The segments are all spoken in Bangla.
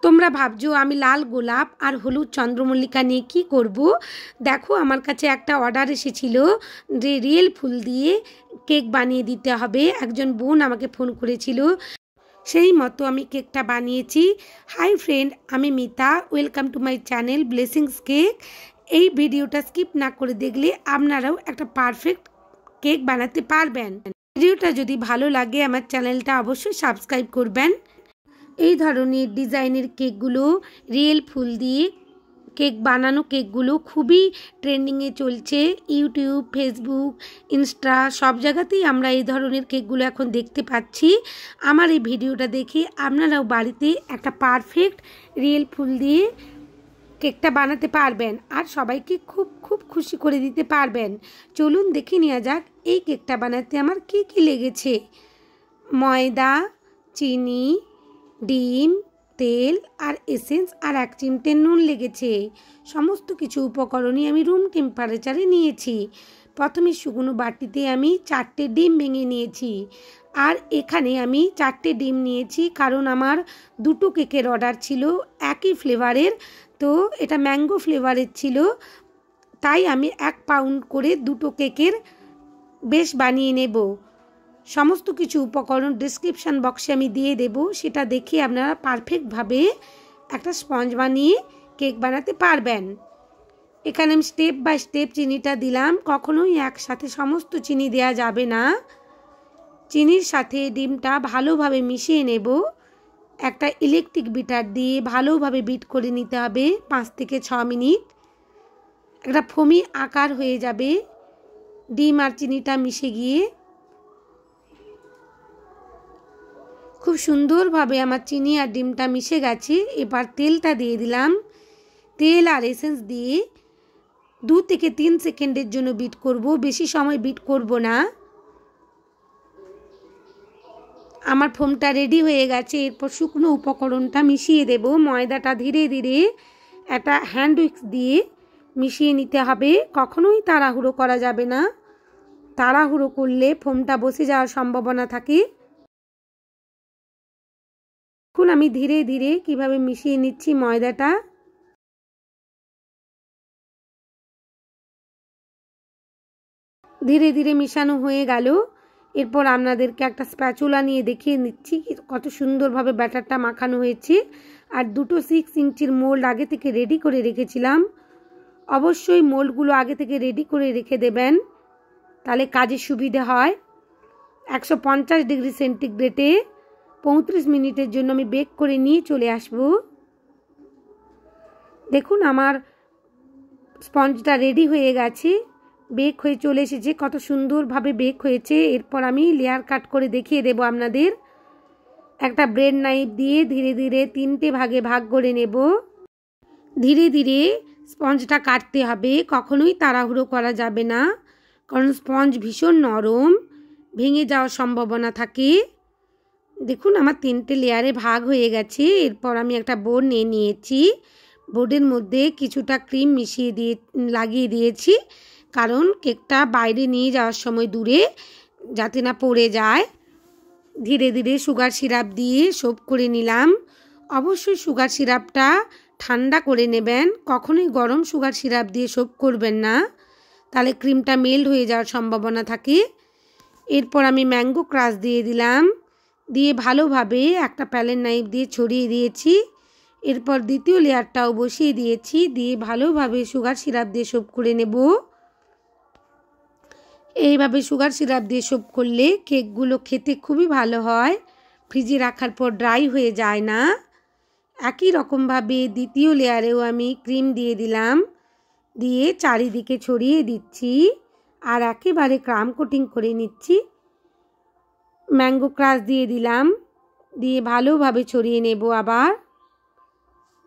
তোমরা ভাবছো আমি লাল গোলাপ আর হলুদ চন্দ্রমল্লিকা নিয়ে কী করব। দেখো আমার কাছে একটা অর্ডার এসেছিল যে রিয়েল ফুল দিয়ে কেক বানিয়ে দিতে হবে। একজন বোন আমাকে ফোন করেছিল, সেই মতো আমি কেকটা বানিয়েছি। হাই ফ্রেন্ড, আমি Mita, welcome to my channel blessings cake. এই ভিডিওটা স্কিপ না করে দেখলে আপনারাও একটা পারফেক্ট কেক বানাতে পারবেন। ভিডিওটা যদি ভালো লাগে আমার চ্যানেলটা অবশ্যই সাবস্ক্রাইব করবেন। এই ধরনের ডিজাইনের কেকগুলো, রিয়েল ফুল দিয়ে কেক বানানো কেকগুলো খুবই ট্রেন্ডিংয়ে চলছে। ইউটিউব, ফেসবুক, ইনস্টা সব জায়গাতেই আমরা এই ধরনের কেকগুলো এখন দেখতে পাচ্ছি। আমার এই ভিডিওটা দেখে আপনারাও বাড়িতে একটা পারফেক্ট রিয়েল ফুল দিয়ে কেকটা বানাতে পারবেন আর সবাইকে খুব খুব খুশি করে দিতে পারবেন। চলুন দেখে নেওয়া যাক এই কেকটা বানাতে আমার কী কী লেগেছে। ময়দা, চিনি, ডিম, তেল আর এসেন্স আর 1 চিমটে নুন লেগেছে। সমস্ত কিছু উপকরণই আমি রুম টেম্পারেচারে নিয়েছি। প্রথমে শুকনো বাটিতে আমি 4টে ডিম ভেঙে নিয়েছি। আর এখানে আমি 4টে ডিম নিয়েছি কারণ আমার 2টো কেকের অর্ডার ছিল একই ফ্লেভারের। তো এটা ম্যাঙ্গো ফ্লেভারের ছিল, তাই আমি 1 পাউন্ড করে 2টো কেকের বেশ বানিয়ে নেব। সমস্ত কিছু উপকরণ ডেসক্রিপশান বক্সে আমি দিয়ে দেব, সেটা দেখে আপনারা পারফেক্টভাবে একটা স্পঞ্জ বানিয়ে কেক বানাতে পারবেন। এখানে আমি স্টেপ বাই স্টেপ চিনিটা দিলাম। কখনোই একসাথে সমস্ত চিনি দেওয়া যাবে না। চিনির সাথে ডিমটা ভালোভাবে মিশিয়ে নেব। একটা ইলেকট্রিক বিটার দিয়ে ভালোভাবে বিট করে নিতে হবে 5 থেকে 6 মিনিট। একটা ফোমি আকার হয়ে যাবে ডিম আর চিনিটা মিশে গিয়ে। খুব সুন্দরভাবে আমার চিনি আর ডিমটা মিশে গেছে। এবার তেলটা দিয়ে দিলাম। তেল আর এসেন্স দিয়ে 2 থেকে 3 সেকেন্ডের জন্য বিট করব, বেশি সময় বিট করব না। আমার ফোমটা রেডি হয়ে গেছে। এরপর শুকনো উপকরণটা মিশিয়ে দেব। ময়দাটা ধীরে ধীরে একটা হ্যান্ড উইক্স দিয়ে মিশিয়ে নিতে হবে। কখনোই তাড়াহুড়ো করা যাবে না, তাড়াহুড়ো করলে ফোমটা বসে যাওয়ার সম্ভাবনা থাকে। এখন আমি ধীরে ধীরে কিভাবে মিশিয়ে নিচ্ছি ময়দাটা। ধীরে ধীরে মিশানো হয়ে গেল। এরপর আপনাদেরকে একটা স্প্যাচুলা নিয়ে দেখিয়ে নিচ্ছি কত সুন্দরভাবে ব্যাটারটা মাখানো হয়েছে। আর 2টো 6 ইঞ্চির মোল্ড আগে থেকে রেডি করে রেখেছিলাম। অবশ্যই মোল্ডগুলো আগে থেকে রেডি করে রেখে দেবেন, তাহলে কাজে সুবিধে হয়। 150 ডিগ্রি সেন্টিগ্রেডে 35 মিনিটের জন্য আমি বেক করে নিয়ে চলে আসব। দেখুন আমার স্পঞ্জটা রেডি হয়ে গেছে, বেক হয়ে চলে এসেছে। কত সুন্দরভাবে বেক হয়েছে। এরপর আমি লেয়ার কাট করে দেখিয়ে দেব আপনাদের। একটা ব্রেড নাইফ দিয়ে ধীরে ধীরে 3টে ভাগে ভাগ করে নেব। ধীরে ধীরে স্পঞ্জটা কাটতে হবে, কখনোই তাড়াহুড়ো করা যাবে না, কারণ স্পঞ্জ ভীষণ নরম, ভেঙে যাওয়ার সম্ভাবনা থাকে। দেখুন আমার 3টে লেয়ারে ভাগ হয়ে গেছে। এরপর আমি একটা বোর্ড নিয়ে নিয়েছি। বোর্ডের মধ্যে কিছুটা ক্রিম মিশিয়ে লাগিয়ে দিয়েছি, কারণ কেকটা বাইরে নিয়ে যাওয়ার সময় দূরে যাতে না পড়ে যায়। ধীরে ধীরে সুগার সিরাপ দিয়ে সোপ করে নিলাম। অবশ্যই সুগার সিরাপটা ঠান্ডা করে নেবেন, কখনোই গরম সুগার সিরাপ দিয়ে সোপ করবেন না, তাহলে ক্রিমটা মেল্ট হয়ে যাওয়ার সম্ভাবনা থাকে। এরপর আমি ম্যাঙ্গো ক্রাশ দিয়ে দিলাম, দিয়ে ভালোভাবে একটা প্যালেট নাইফ দিয়ে ছড়িয়ে দিয়েছি। এরপর দ্বিতীয় লেয়ারটাও বসিয়ে দিয়েছি, দিয়ে ভালোভাবে সুগার সিরাপ দিয়ে সোপ করে নেব। এইভাবে সুগার সিরাপ দিয়ে সোপ করলে কেকগুলো খেতে খুবই ভালো হয়, ফ্রিজে রাখার পর ড্রাই হয়ে যায় না। একই রকমভাবে দ্বিতীয় লেয়ারেও আমি ক্রিম দিয়ে দিলাম, দিয়ে চারিদিকে ছড়িয়ে দিচ্ছি আর একেবারে ক্রাম কোটিং করে নিচ্ছি। ম্যাঙ্গো ক্রাশ দিয়ে দিলাম, দিয়ে ভালোভাবে ছড়িয়ে নেব আবার।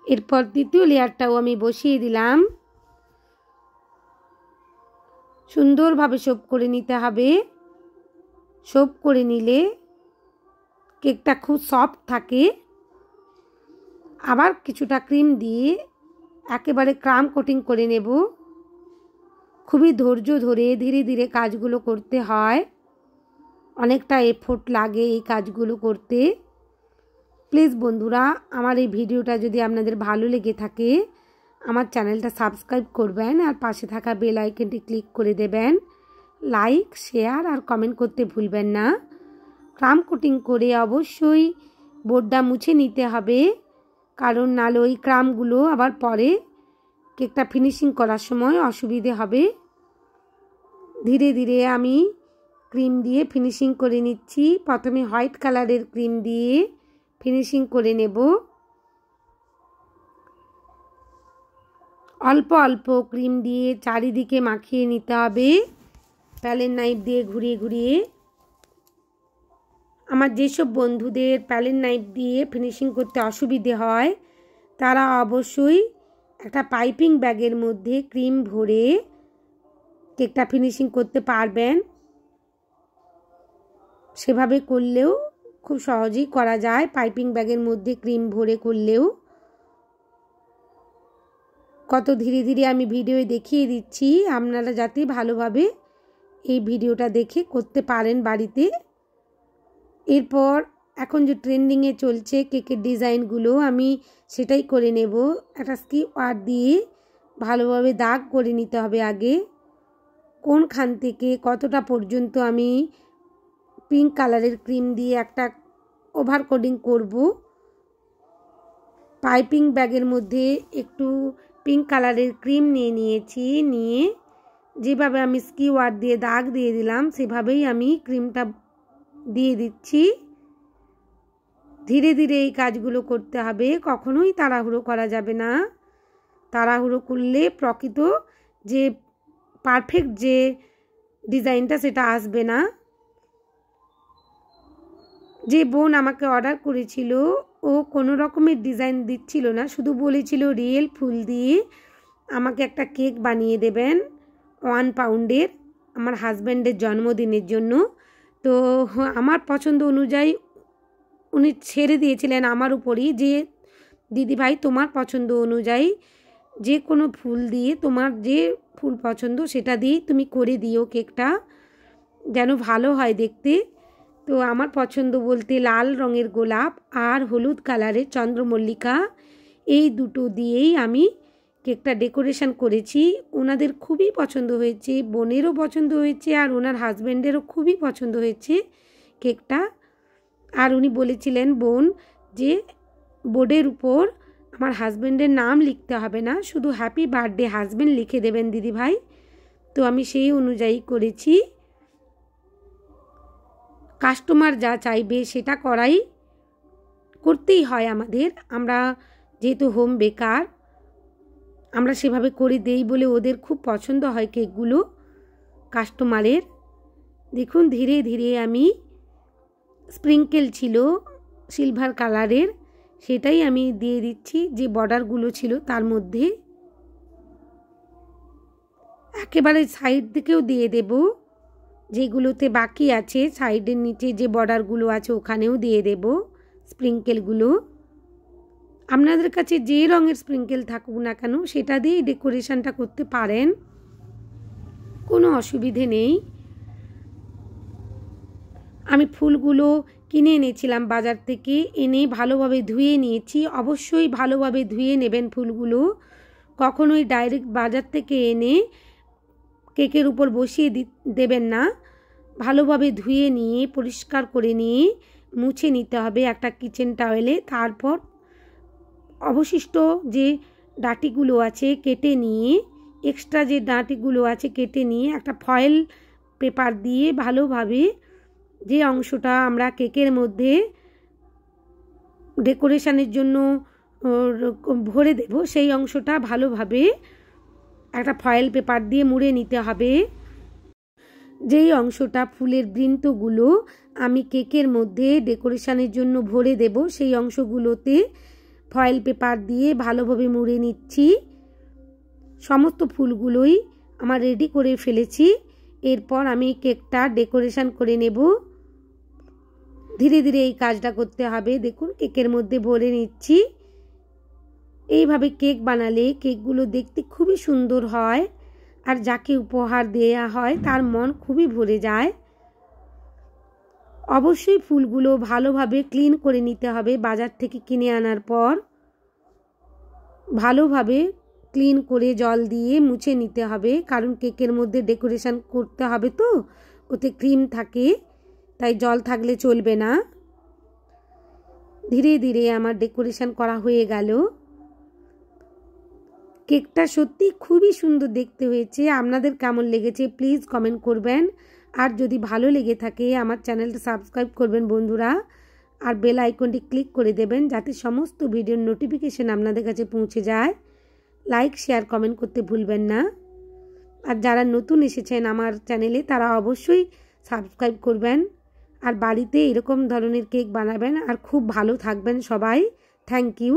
এরপর দ্বিতীয় লেয়ারটাও আমি বসিয়ে দিলাম। সুন্দরভাবে সোপ করে নিতে হবে। সোপ করে নিলে কেকটা খুব সফট থাকে। আবার কিছুটা ক্রিম দিয়ে একেবারে ক্রাম কোটিং করে নেব। খুবই ধৈর্য ধরে ধীরে ধীরে কাজগুলো করতে হয়, অনেকটা এফোর্ট লাগে এই কাজগুলো করতে। প্লিজ বন্ধুরা, আমার এই ভিডিওটা যদি আপনাদের ভালো লেগে থাকে আমার চ্যানেলটা সাবস্ক্রাইব করবেন আর পাশে থাকা বেল আইকনটি ক্লিক করে দেবেন। লাইক, শেয়ার আর কমেন্ট করতে ভুলবেন না। ক্রাম কোটিং করে অবশ্যই বোর্ডটা মুছে নিতে হবে, কারণ নাহলে ওই ক্রামগুলো আবার পরে কেকটা ফিনিশিং করার সময় অসুবিধে হবে। ধীরে ধীরে আমি ক্রিম দিয়ে ফিনিশিং করে নিচ্ছি। প্রথমে হোয়াইট কালারের ক্রিম দিয়ে ফিনিশিং করে নেব। অল্প অল্প ক্রিম দিয়ে চারিদিকে মাখিয়ে নিতে হবে প্যালেট নাইফ দিয়ে ঘুরিয়ে ঘুরিয়ে। আমার যেসব বন্ধুদের প্যালেট নাইফ দিয়ে ফিনিশিং করতে অসুবিধে হয় তারা অবশ্যই একটা পাইপিং ব্যাগের মধ্যে ক্রিম ভরে কেকটা ফিনিশিং করতে পারবেন। সেভাবে করলেও খুব সহজেই করা যায়, পাইপিং ব্যাগের মধ্যে ক্রিম ভরে করলেও। কত ধীরে ধীরে আমি ভিডিও দেখিয়ে দিচ্ছি, আপনারা যাতে ভালোভাবে এই ভিডিওটা দেখে করতে পারেন বাড়িতে। এরপর এখন যে ট্রেন্ডিংয়ে চলছে কেকের ডিজাইনগুলো, আমি সেটাই করে নেব। একটা স্কিপার দিয়ে ভালোভাবে দাগ করে নিতে হবে আগে, কোনখান থেকে কতটা পর্যন্ত আমি পিঙ্ক কালারের ক্রিম দিয়ে একটা ওভার কোডিং করব। পাইপিং ব্যাগের মধ্যে একটু পিঙ্ক কালারের ক্রিম নিয়ে নিয়েছি, নিয়ে যেভাবে আমি স্কিওয়ার দিয়ে দাগ দিয়ে দিলাম সেভাবেই আমি ক্রিমটা দিয়ে দিচ্ছি। ধীরে ধীরে এই কাজগুলো করতে হবে, কখনোই তাড়াহুড়ো করা যাবে না। তাড়াহুড়ো করলে প্রকৃত যে পারফেক্ট যে ডিজাইনটা সেটা আসবে না। যে বোন আমাকে অর্ডার করেছিল ও কোনো রকমের ডিজাইন দিচ্ছিল না, শুধু বলেছিল রিয়েল ফুল দিয়ে আমাকে একটা কেক বানিয়ে দেবেন 1 পাউন্ডের আমার হাজব্যান্ডের জন্মদিনের জন্য। তো আমার পছন্দ অনুযায়ী উনি ছেড়ে দিয়েছিলেন আমার উপরই যে দিদিভাই তোমার পছন্দ অনুযায়ী যে কোনো ফুল দিয়ে, তোমার যে ফুল পছন্দ সেটা দিয়েই তুমি করে দিও কেকটা, যেন ভালো হয় দেখতে। তো আমার পছন্দ বলতে লাল রঙের গোলাপ আর হলুদ কালারের চন্দ্রমল্লিকা, এই দুটো দিয়েই আমি কেকটা ডেকোরেশন করেছি। ওনাদের খুবই পছন্দ হয়েছে, বোনেরও পছন্দ হয়েছে আর ওনার হাজব্যান্ডেরও খুবই পছন্দ হয়েছে কেকটা। আর উনি বলেছিলেন বোন যে বোর্ডের উপর আমার হাজব্যান্ডের নাম লিখতে হবে না, শুধু হ্যাপি বার্থডে হাজব্যান্ড লিখে দেবেন দিদিভাই। তো আমি সেই অনুযায়ী করেছি। কাস্টমার যা চাইবে সেটা করতেই হয় আমাদের। আমরা যেহেতু হোম বেকার, আমরা সেভাবে করে দেই বলে ওদের খুব পছন্দ হয় কেকগুলো কাস্টমারের। দেখুন ধীরে ধীরে আমি স্প্রিঙ্কেল ছিল সিলভার কালারের, সেটাই আমি দিয়ে দিচ্ছি যে বর্ডারগুলো ছিল তার মধ্যে। একেবারে সাইড থেকেও দিয়ে দেব, যেগুলোতে বাকি আছে সাইডের নিচে যে বর্ডারগুলো আছে ওখানেও দিয়ে দেব স্প্রিঙ্কেলগুলো। আপনাদের কাছে যে রঙের স্প্রিঙ্কেল থাকুক না কেন সেটা দিয়েই ডেকোরেশনটা করতে পারেন, কোনো অসুবিধে নেই। আমি ফুলগুলো কিনে এনেছিলাম বাজার থেকে, এনে ভালোভাবে ধুয়ে নিয়েছি। অবশ্যই ভালোভাবে ধুয়ে নেবেন ফুলগুলো, কখনোই ডাইরেক্ট বাজার থেকে এনে কেকের উপর বসিয়ে দেবেন না। ভালোভাবে ধুয়ে নিয়ে পরিষ্কার করে নিয়ে মুছে নিতে হবে একটা কিচেন টাওয়েলে। তারপর অবশিষ্ট যে ডাঁটিগুলো আছে কেটে নিয়ে, এক্সট্রা যে ডাঁটিগুলো আছে কেটে নিয়ে একটা ফয়েল পেপার দিয়ে ভালোভাবে যে অংশটা আমরা কেকের মধ্যে ডেকোরেশনের জন্য ভরে দেব সেই অংশটা ভালোভাবে একটা ফয়েল পেপার দিয়ে মুড়ে নিতে হবে। যেই অংশটা ফুলের বৃন্তগুলো আমি কেকের মধ্যে ডেকোরেশনের জন্য ভরে দেব সেই অংশগুলোতে ফয়েল পেপার দিয়ে ভালোভাবে মুড়ে নিচ্ছি। সমস্ত ফুলগুলোই আমার রেডি করে ফেলেছি। এরপর আমি কেকটা ডেকোরেশন করে নেব। ধীরে ধীরে এই কাজটা করতে হবে। দেখুন কেকের মধ্যে ভরে নিচ্ছি। এইভাবে কেক বানালে কেকগুলো দেখতে খুবই সুন্দর হয় আর যাকে উপহার দেয়া হয় তার মন খুবই ভরে যায়। অবশ্যই ফুলগুলো ভালোভাবে ক্লিন করে নিতে হবে। বাজার থেকে কিনে আনার পর ভালোভাবে ক্লিন করে জল দিয়ে মুছে নিতে হবে, কারণ কেকের মধ্যে ডেকোরেশন করতে হবে তো, ওতে ক্রিম থাকে, তাই জল থাকলে চলবে না। ধীরে ধীরে আমার ডেকোরেশন করা হয়ে গেল। কেকটা সত্যি খুবই সুন্দর দেখতে হয়েছে। আপনাদের কেমন লেগেছে প্লিজ কমেন্ট করবেন। আর যদি ভালো লেগে থাকে আমার চ্যানেলটা সাবস্ক্রাইব করবেন বন্ধুরা, আর বেল আইকনটি ক্লিক করে দেবেন যাতে সমস্ত ভিডিওর নোটিফিকেশন আপনাদের কাছে পৌঁছে যায়। লাইক শেয়ার কমেন্ট করতে ভুলবেন না। আর যারা নতুন এসেছেন আমার চ্যানেলে তারা অবশ্যই সাবস্ক্রাইব করবেন, আর বাড়িতে এরকম ধরনের কেক বানাবেন, আর খুব ভালো থাকবেন সবাই। Thank you.